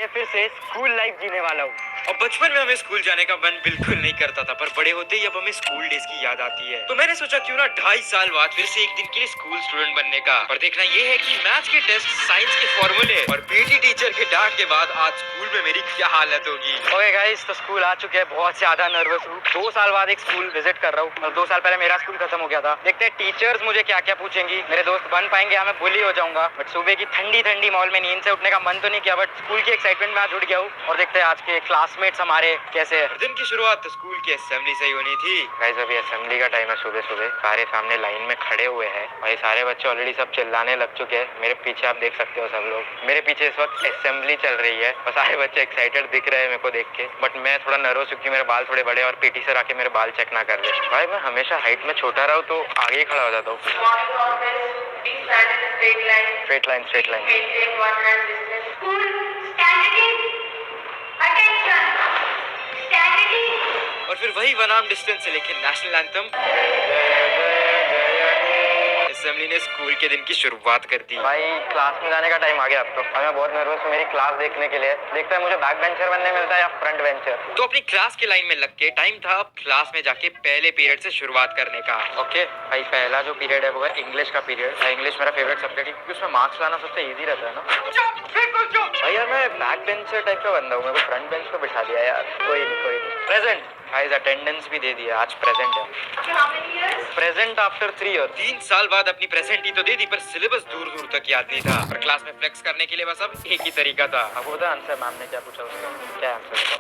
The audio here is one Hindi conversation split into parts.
से फिर से स्कूल लाइफ जीने वाला हूँ। और बचपन में हमें स्कूल जाने का मन बिल्कुल नहीं करता था, पर बड़े होते ही अब हमें स्कूल डेज की याद आती है। तो मैंने सोचा क्यों ना 2.5 साल बाद फिर से एक दिन के लिए स्कूल स्टूडेंट बनने का। पर देखना ये है कि मैथ्स के टेस्ट, साइंस के फॉर्मूले और पीटी टीचर के डांट के बाद आज स्कूल में मेरी क्या हालत होगी। ओके गाइस, तो स्कूल आ चुके हैं। बहुत ज्यादा नर्वस हूँ। 2 साल बाद एक स्कूल विजिट कर रहा हूँ और 2 साल पहले मेरा स्कूल खत्म हो गया था। देखते हैं टीचर्स मुझे क्या क्या पूछेंगी, मेरे दोस्त बन पाएंगे या मैं बुली हो जाऊंगा। बट सुबह की ठंडी ठंडी मॉल में नींद से उठने का मन तो नहीं किया, बट स्कूल की एक्साइटमेंट में आज उठ गया हूँ। और देखते हैं आज के क्लासमेट्स हमारे कैसे है। दिन की शुरुआत तो स्कूल की असेंबली से ही होनी थी। गाइस, अभी असेंबली का टाइम है। सुबह सुबह सारे सामने लाइन में खड़े हुए हैं। भाई सारे बच्चे ऑलरेडी सब चिल्लाने लग चुके हैं। मेरे पीछे आप देख सकते हो सब लोग। मेरे पीछे इस वक्त असेंबली चल रही है और सारे बच्चे एक्साइटेड दिख रहे हैं मेरे को देख के। बट मैं थोड़ा नर्वस क्योंकि मेरे बाल थोड़े बड़े और पीटी सर आके मेरे बाल चेक ना कर ले। भाई मैं हमेशा हाइट में छोटा रहा हूँ तो आगे ही खड़ा हो जाता हूँ। Straight line, straight line. और फिर वही बनाम डिस्टेंस से लेके नेशनल एंथम, असेंबली ने स्कूल के दिन की शुरुआत कर दी। भाई क्लास में जाने का टाइम आ गया अब तो। मैं बहुत नर्वस हूँ मेरी क्लास देखने के लिए। देखता है मुझे बैक बेंचर बनने मिलता है या फ्रंट बेंचर। तो अपनी क्लास के लाइन में लग के टाइम था अब क्लास में जाके पहले पीरियड से शुरुआत करने का। ओके भाई, पहला जो पीरियड है वो है इंग्लिश का पीरियड। इंग्लिश मेरा फेवरेट सब्जेक्ट है क्योंकि उसमें मार्क्स लाना सबसे इजी रहता है ना। भाई यार मैं बैक बेंचर टाइप का बंदा हूँ, मेरे को फ्रंट बेंच पे बिठा दिया यार। कोई नहीं कोई नहीं। प्रेजेंट गाइस, अटेंडेंस भी दे दिया। आज प्रेजेंट है। Present after 3 year. 3 साल बाद अपनी प्रेजेंट ही तो दे दी, पर सिलेबस दूर दूर तक याद नहीं था। पर क्लास में फ्लेक्स करने के लिए बस अब एक ही तरीका था। आपको पता आंसर मैम ने क्या पूछा उसका? क्या आंसर था?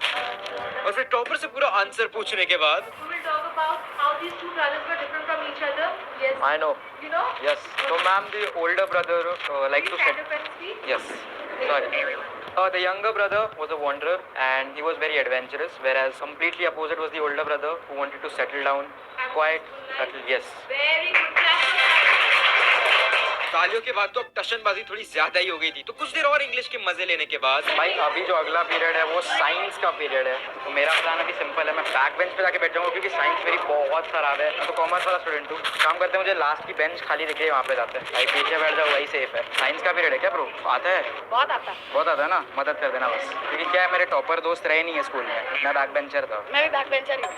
और फिर टॉपर से पूरा आंसर पूछने के बाद I know. You know? Yes. So ma'am, the older brother like to set. Yes. Sorry. The younger brother was a wanderer and he was very adventurous, whereas completely opposite was the older brother who wanted to settle down, quiet, settle. Yes. Very good class. तालियों के बाद तो अब टशनबाजी थोड़ी ज्यादा ही हो गई थी। तो कुछ देर और इंग्लिश के मजे लेने के बाद भाई अभी जो अगला पीरियड है वो साइंस का पीरियड है। तो मेरा प्लान अभी सिंपल है, मैं बैक बेंच पे जाके बैठ जाऊंगा क्योंकि साइंस मेरी बहुत खराब है। मैं तो कॉमर्स वाला स्टूडेंट हूँ। काम करते हैं, मुझे लास्ट की बेंच खाली दिख रही है, वहाँ पे जाते हैं। भाई पीछे बैठ जाओ, वही सेफ है। साइंस का पीरियड है क्या ब्रो? आता है? बहुत आता है। बहुत आता है ना, मदद कर देना बस। क्योंकि क्या है, मेरे टॉपर दोस्त रहे नहीं है स्कूल में, मैं बैक बेंचर था। मैं भी बैक बेंचर हूँ।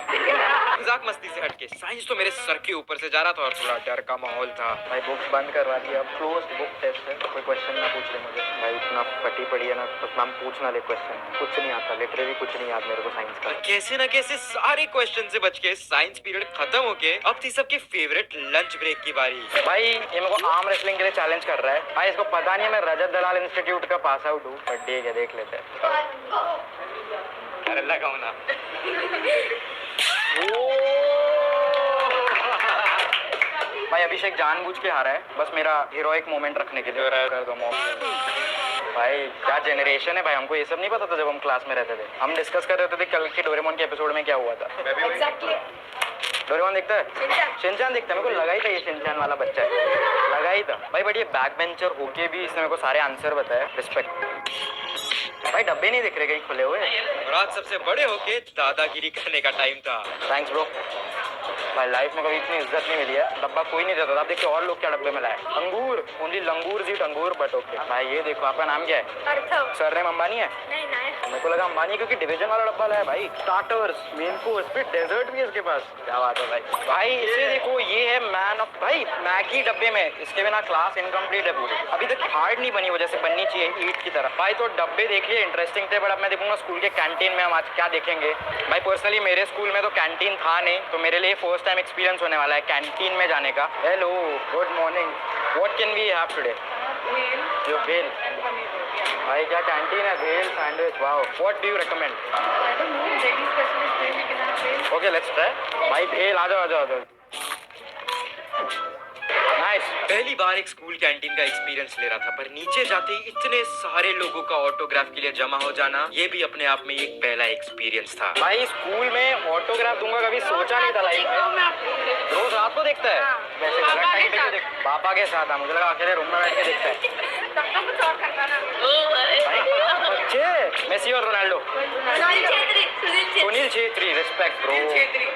मजाक मस्ती से हटके साइंस तो मेरे सर के ऊपर से जा रहा था और थोड़ा डर का माहौल था। भाई बुक्स बंद करवा दिया, अब क्लोज बुक टेस्ट है। कोई क्वेश्चन ना पूछ ले मुझे। भाई इतना फटी पड़ी है ना, तो मैम पूछ ना ले क्वेश्चन। कुछ नहीं आता, लिटरली कुछ नहीं याद मेरे को साइंस का। कैसे ना कैसे सारे क्वेश्चन से बच के साइंस पीरियड खत्म होके अब थी सबके फेवरेट लंच ब्रेक की बारी। भाई ये मेरे को आर्म रेसलिंग के लिए चैलेंज कर रहा है। भाई इसको पता नहीं है मैं रजत दलाल इंस्टीट्यूट का पास आउट हूँ, बट ठीक है देख लेते हैं। अरे लगाओ ना। भाई अभिषेक जानबूझ के हारा है, बस मेरा हीरोइक मोमेंट रखने के लिए। कर दो मॉम। भाई क्या जनरेशन है भाई, हमको ये सब नहीं पता था जब हम क्लास में रहते थे। हम डिस्कस कर रहे थे कल के डोरेमोन के एपिसोड में क्या हुआ था। Exactly. डोरेमोन देखता है? शिनचैन। शिनचैन देखता है। मेरे को लगा ही था ये शिनचैन वाला बच्चा है, लगा ही था। भाई बट ये बैक बेंचर होके भी इसने मेरे को सारे आंसर बताए। रिस्पेक्ट। भाई डब्बे नहीं दिख रहे कहीं खुले हुए। और आज सबसे बड़े होके दादागिरी करने का टाइम था। Thanks bro. भाई लाइफ में कभी इतनी इज्जत नहीं मिली है। डब्बा कोई नहीं देता था। आप देखिए और लोग क्या डब्बे में लाए। अंगूर, ओनली लंगूर जी अंगूर। बट ओके भाई ये देखो, आपका नाम क्या है? अर्थव। सरनेम अंबानी है? नहीं ना। मेरे को लगा अंबानी क्योंकि डिवीजन वाला डब्बा लाया भाई। स्टार्टर्स, मेन कोर्स, फिर डेजर्ट भी है इसके पास। क्या बात है भाई। भाई इसे देखो, ये है मैन ऑफ। भाई मैगी डब्बे में, इसके बिना क्लास इनकम्प्लीट है पूरी। अभी तक हार्ड नहीं बनी वो जैसे बननी चाहिए ईट की तरह। भाई तो डब्बे देखिए इंटरेस्टिंग थे, बट अब मैं देखूंगा स्कूल के कैंटीन में हम आज क्या देखेंगे। भाई पर्सनली मेरे स्कूल में तो कैंटीन था नहीं, तो मेरे लिए फर्स्ट टाइम एक्सपीरियंस होने वाला है कैंटीन में जाने का। Hello, good morning. What can we have today? जो भेल। भाई क्या कैंटीन है? Bhel sandwich, wow. What do you recommend? Okay let's try. भाई भेल, आ जाओ आ जाओ आ जाओ। नाइस। पहली बार एक स्कूल कैंटीन का एक्सपीरियंस ले रहा था, पर नीचे जाते ही इतने सारे लोगों का ऑटोग्राफ के लिए जमा हो जाना, ये भी अपने आप में एक पहला एक्सपीरियंस था। भाई स्कूल में ऑटोग्राफ दूंगा कभी सोचा नहीं था लाइफ में। रोज रात को देखता है वैसे गलत टाइम पे देख। पापा के साथ मुझे लगा अकेले रूम में बैठ के देखता है। तब तो कुछ और करता ना। भाई बच्चे मेसी और Ronaldo? Sunil Chhetri, Sunil Chhetri, respect bro,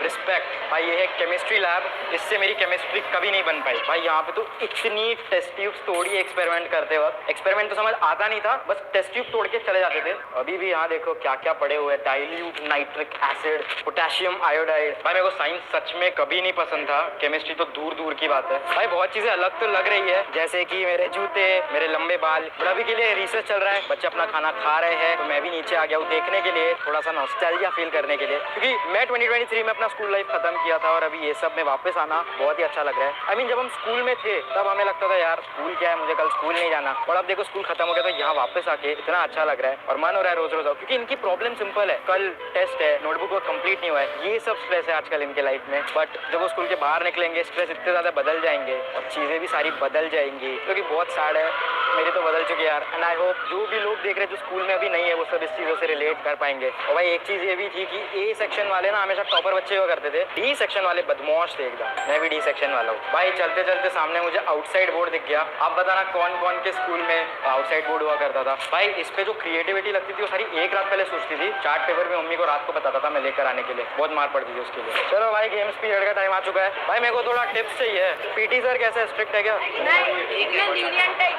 respect भाई। ये है केमिस्ट्री लैब, इससे मेरी केमिस्ट्री कभी नहीं बन पाई भाई। यहाँ पे तो इतनी टेस्ट ट्यूब्स तोड़ी एक्सपेरिमेंट करते वक्त। एक्सपेरिमेंट तो समझ आता नहीं था, बस टेस्ट ट्यूब तोड़ के चले जाते थे। अभी भी यहाँ देखो क्या क्या पड़े हुए हैं, dilute nitric acid, potassium iodide. भाई मेरे को साइंस सच में कभी नहीं पसंद था, केमिस्ट्री तो दूर दूर की बात है भाई। बहुत चीजें अलग तो लग रही है, जैसे कि मेरे जूते, मेरे लंबे बाल। पर अभी के लिए रिसर्च चल रहा है, बच्चे अपना खाना खा रहे हैं, तो मैं भी नीचे आ गया हूँ देखने के लिए, थोड़ा सा नॉस्टैल्जिया फील करने के लिए, क्योंकि मैं 2023 में अपना स्कूल लाइफ खत्म किया था और अभी ये सब में वापस आना बहुत ही अच्छा लग रहा है। आई मीन जब हम स्कूल में थे तब हमें लगता था यार स्कूल क्या है, मुझे कल स्कूल नहीं जाना, और अब देखो स्कूल खत्म हो गया तो यहाँ वापस आके इतना अच्छा लग रहा है और मन हो रहा है रोज रोज आओ, क्योंकि इनकी प्रॉब्लम सिंपल है, कल टेस्ट है, नोटबुक वर्क कंप्लीट नहीं हुआ है, ये सब स्ट्रेस है आजकल इनके लाइफ में। बट जब वो स्कूल के बाहर निकलेंगे स्ट्रेस इतने ज्यादा बदल जाएंगे और चीजें भी सारी बदल जाएंगी, क्योंकि बहुत सैड है, मेरी तो बदल चुकी है यार। एंड आई होप जो भी लोग देख रहे हैं जो स्कूल में अभी नहीं है वो सब इस चीजों से रिलेट कर पाएंगे। और भाई एक चीज ये भी थी कि ए सेक्शन वाले ना हमेशा टॉपर बच्चे हुआ करते थे, डी सेक्शन वाले बदमाश थे एकदम। मैं भी डी सेक्शन वाला हूँ भाई। चलते चलते सामने मुझे आउटसाइड बोर्ड दिख गया। आप बताना कौन कौन के स्कूल में आउटसाइड बोर्ड हुआ करता था भाई। इस पे जो क्रिएटिविटी लगती थी वो सारी एक रात पहले सोचती थी, चार्ट पेपर में मम्मी को रात को बताता था मैं लेकर आने के लिए, बहुत मार पड़ती थी उसके लिए। चलो भाई गेम्स पीरियड का टाइम आ चुका है भाई, मेरे को थोड़ा टिप्स चाहिए। पीटी सर कैसे स्ट्रिक्ट है क्या? नहीं, इतने lenient है,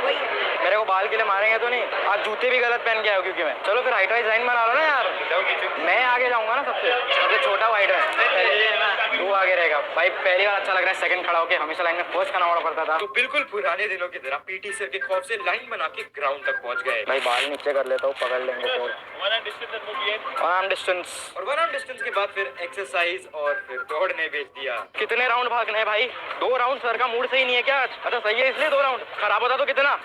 वही है। मेरे को बाल के लिए मारेंगे तो नहीं? आज जूते भी गलत पहन के आए हो क्योंकि मैं। चलो फिर हाइट वाइज लाइन बना लो ना यार, मैं आगे जाऊंगा ना सबसे छोटा हाइट है, तू आगे रहेगा भाई। पहली बार अच्छा लग रहा है सेकंड खड़ा होकर, हमेशा लाइन में फर्स्ट खड़ा होना पड़ता था। तो बिल्कुल पुराने दिनों की तरह पीटी सर के खौफ से लाइन बना के ग्राउंड तक पहुंच गए। भाई बाल नीचे कर लेता हूँ, पकड़ लेंगे फिर। वन आर्म डिस्टेंस और 1 आर्म डिस्टेंस के बाद फिर एक्सरसाइज और फिर दौड़ने भेज दिया। कितने राउंड भागने हैं भाई? 2 राउंड। सर का मूड सही नहीं है क्या आज? अच्छा सही है इसलिए 2 राउंड। खराब होता तो कितना?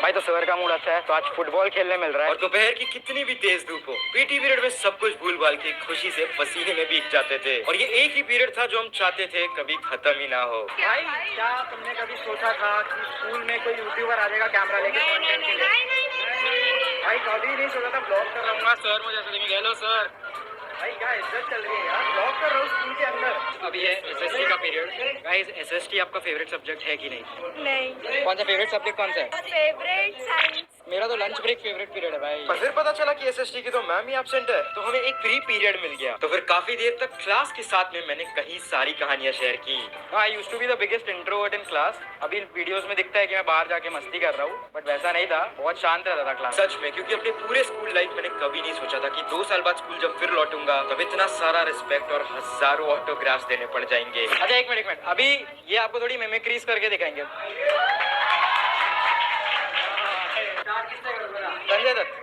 भाई तो सर का मूड अच्छा है तो आज फुटबॉल खेलने मिल रहा है। और दोपहर की कितनी भी तेज धूप हो, पीटी पीरियड में सब कुछ भूल भाल के खुशी से पसीने में भीग जाते थे। और ये एक ही पीरियड था जो हम चाहते थे कभी खत्म ही ना हो। भाई क्या तुमने कभी सोचा था कि स्कूल में कोई यूट्यूबर आ जाएगा कैमरा लेके कंटेंट के लिए? भाई कभी नहीं सोचा था ब्लॉग कर रहा हूँ सर, मुझे ऐसे देंगे हेलो सर। भाई क्या इज्जत चल रही है यार, ब्लॉग कर रहा हूँ स्कूल के अंदर। अभी है एसएसटी का पीरियड। गाइस एसएसटी आपका फेवरेट सब्जेक्ट है कि नहीं? नहीं। कौन सा फेवरेट सब्जेक्ट कौन सा है? Favourite science. मेरा तो लंच ब्रेक फेवरेट पीरियड है भाई। पर फिर पता चला कि एसएसटी की तो मैम ही एब्सेंट है, तो हमें एक फ्री पीरियड मिल गया। तो फिर काफी देर तक क्लास के साथ में मैंने कई सारी कहानियां शेयर की। I used to be the biggest introvert in class. अभी वीडियोस में दिखता है कि मैं बाहर जाके मस्ती कर रहा हूँ, बट वैसा नहीं था, बहुत शांत रहता था क्लास। सच में, क्योंकि अपने पूरे स्कूल लाइफ मैंने कभी नहीं सोचा था कि 2 साल बाद स्कूल जब फिर लौटूंगा तब इतना सारा रिस्पेक्ट और हजारों ऑटोग्राफ्स देने पड़ जाएंगे। अच्छा एक मिनट, अभी ये आपको थोड़ी मिमिक्रीज करके दिखाएंगे। संजय दत्त।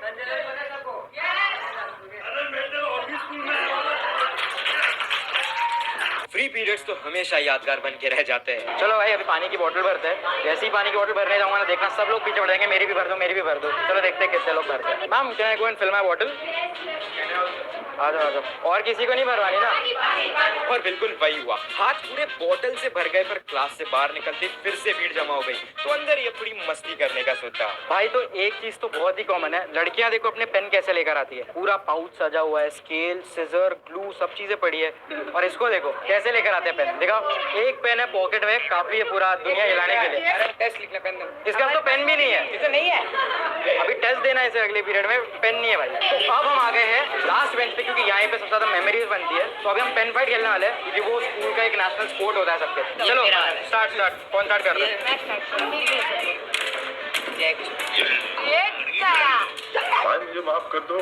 फ्री पीरियड्स तो हमेशा यादगार बन के रह जाते हैं। चलो भाई अभी पानी की बोतल भरते हैं। जैसे ही पानी की बोतल भरने जाऊंगा ना देखना सब लोग पीछे पड़ जाएंगे, मेरी भी भर दो मेरी भी भर दो। चलो देखते हैं कितने लोग भरते हैं। Ma'am can I go and fill my bottle? आ जाओ आ जाओ। और किसी को नहीं भरवानी ना? और बिल्कुल वही हुआ, हाथ पूरे बोतल से भर गए, पर क्लास से बाहर निकलते फिर से भीड़ जमा हो गई, तो अंदर ये थोड़ी मस्ती करने का सोचा। भाई तो एक चीज तो बहुत ही कॉमन है, लड़कियां देखो अपने पेन कैसे लेकर आती है, पूरा पाउच सजा हुआ है, स्केल सिजर ग्लू सब चीजें पड़ी है। और इसको देखो कैसे लेकर आते हैं पेन, देखो एक पेन है पॉकेट में, काफी है पूरा दुनिया हिलाने के लिए। टेस्ट लिखना पेन, इसके पास तो पेन भी नहीं है, इसे नहीं है, अभी टेस्ट देना है इसे अगले पीरियड में, पेन नहीं है भाई। तो अब हम आ गए हैं लास्ट बेंच पे, क्योंकि यहाँ पे सबसे ज्यादा मेमोरीज बनती है। तो अभी हम पेन फाइट खेलने वाले हैं, क्योंकि वो स्कूल का एक नेशनल स्पोर्ट होता है सबके। चलो स्टार्ट कौन स्टार्ट कर रहे हैं? मुझे माफ कर दो।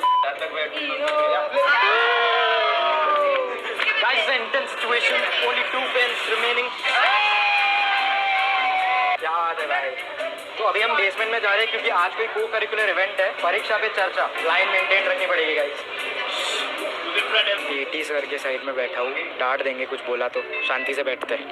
Guys, it's an intense situation. Only 2 pens remaining. क्या बात है भाई। तो अभी हम बेसमेंट में जा रहे हैं क्योंकि आज कोई को करिकुलर इवेंट है, परीक्षा पे चर्चा। लाइन मेंटेन रखनी पड़ेगी गाइस। पीटी सर के साइड में बैठा हूँ, डांट देंगे कुछ बोला तो, शांति से बैठते हैं।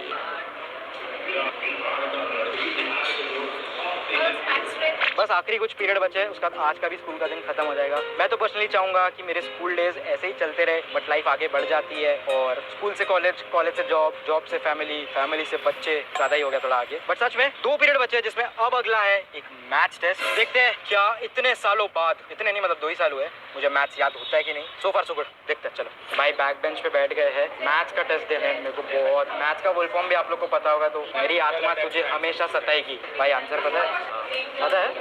बस आखिरी कुछ पीरियड बचे हैं, उसका आज का भी स्कूल का दिन खत्म हो जाएगा। मैं तो पर्सनली चाहूंगा कि मेरे स्कूल डेज ऐसे ही चलते रहे, बट लाइफ आगे बढ़ जाती है और स्कूल से कॉलेज, कॉलेज से जॉब, जॉब से फैमिली, फैमिली से बच्चे, ज्यादा ही हो गया थोड़ा आगे। बट सच में 2 पीरियड बचे हैं, जिसमें अब अगला है एक मैथ्स टेस्ट। देखते हैं क्या इतने सालों बाद, इतने नहीं मतलब 2 ही साल हुए, मुझे मैथ्स याद होता है कि नहीं। सो फार सो गुड, देखते हैं। चलो भाई बैक बेंच पे बैठ गए हैं, मैथ्स का टेस्ट देने। मेरे को बहुत, मैथ्स का फुल फॉर्म भी आप लोग को पता होगा, तो मेरी आत्मा तुझे हमेशा सताएगी। भाई आंसर पता है?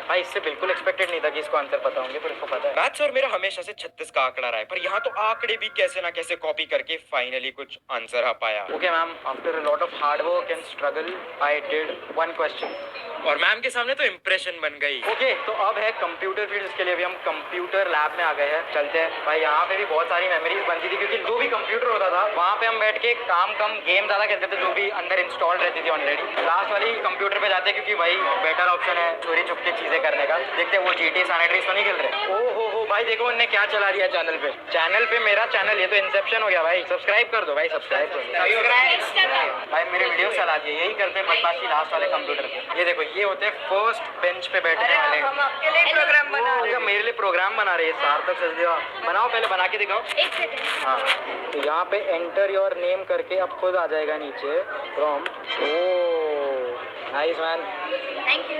भाई इससे बिल्कुल एक्सपेक्टेड नहीं था कि इसको आंसर पता होंगे, पर इसको पता है। मैथ्स और मेरा हमेशा से 36 का आंकड़ा रहा है, पर यहाँ तो आंकड़े भी कैसे ना कैसे कॉपी करके फाइनली कुछ आंसर आ पाया। Okay ma'am, after a lot of hard work and struggle I did one question. और मैम के सामने तो इम्प्रेशन बन गई। ओके, तो अब है कंप्यूटर फील्ड, इसके लिए भी हम कंप्यूटर लैब में आ गए हैं। चलते हैं भाई, यहाँ पे भी बहुत सारी मेमोरीज बनती थी, क्योंकि जो भी कंप्यूटर होता था वहाँ पे हम बैठ के काम कम गेम ज्यादा खेलते थे, जो भी अंदर इंस्टॉल रहती थी ऑलरेडी। लास्ट वाली कंप्यूटर पे जाते हैं, क्योंकि भाई बेटर ऑप्शन है चोरी छुप के चीजें करने का। देखते हैं वो GTA San Andreas तो नहीं खेल रहे। ओ हो भाई, देखो उनने क्या चला दिया चैनल पे। चैनल पे मेरा चैनल, ये तो इंसेप्शन हो गया भाई। सब्सक्राइब कर दो भाई, सब्सक्राइब कर दो भाई, मेरे वीडियो चला दिए। यही करते हैं बदमाशी लास्ट वाले कंप्यूटर पे। ये देखो, ये होते हैं फर्स्ट बेंच पे बैठने वाले। हम आपके लिए प्रोग्राम बना रहे अच्छा, मेरे लिए प्रोग्राम बना रहे हैं। सार्थक सचदेवा, बनाओ, पहले बना के दिखाओ। हैं। एक सेकंड। हाँ, तो यहाँ पे एंटर योर नेम करके अब खुद आ जाएगा नीचे prompt. Oh nice man. Thank you.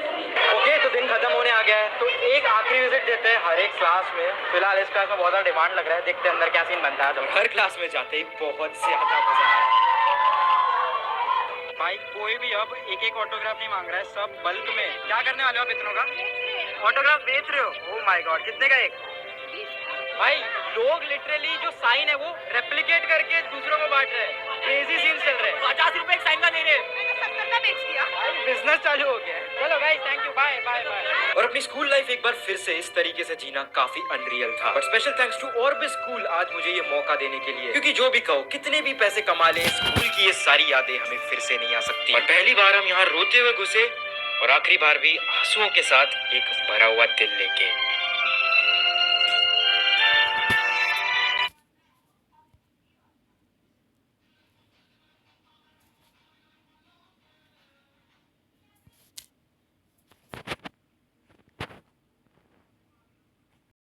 Okay, तो दिन खत्म होने आ गया है, तो एक आखिरी विजिट देते हैं हर एक क्लास में। फिलहाल इस क्लास में बहुत ज़्यादा डिमांड लग रहा है, देखते हैं अंदर क्या सीन बनता है। तो हर क्लास में जाते ही बहुत ज्यादा मजा आया। भाई कोई भी अब एक एक ऑटोग्राफ नहीं मांग रहा है, सब बल्क में। क्या करने वाले हो आप इतनों का? ऑटोग्राफ बेच रहे हो? ओह माय गॉड, कितने का एक? भाई लोग लिटरली जो साइन है वो रेप्लिकेट करके दूसरों को बांट रहे हैं। क्रेजी सीन चल रहे हैं। 50 रुपए एक साइन का ले रहे हैं। मैंने 70 का बेच दिया। भाई बिजनेस चालू हो गया है। चलो guys, thank you, bye bye bye. और अपनी स्कूल लाइफ एक बार फिर से इस तरीके से जीना काफी अनरियल था, but special thanks to Orbit School आज मुझे ये मौका देने के लिए। क्योंकि जो भी कहो, कितने भी पैसे कमा ले, स्कूल की ये सारी यादें हमें फिर से नहीं आ सकती। और पहली बार हम यहाँ रोते हुए घुसे, और आखिरी बार भी आंसुओं के साथ एक भरा हुआ दिल लेके।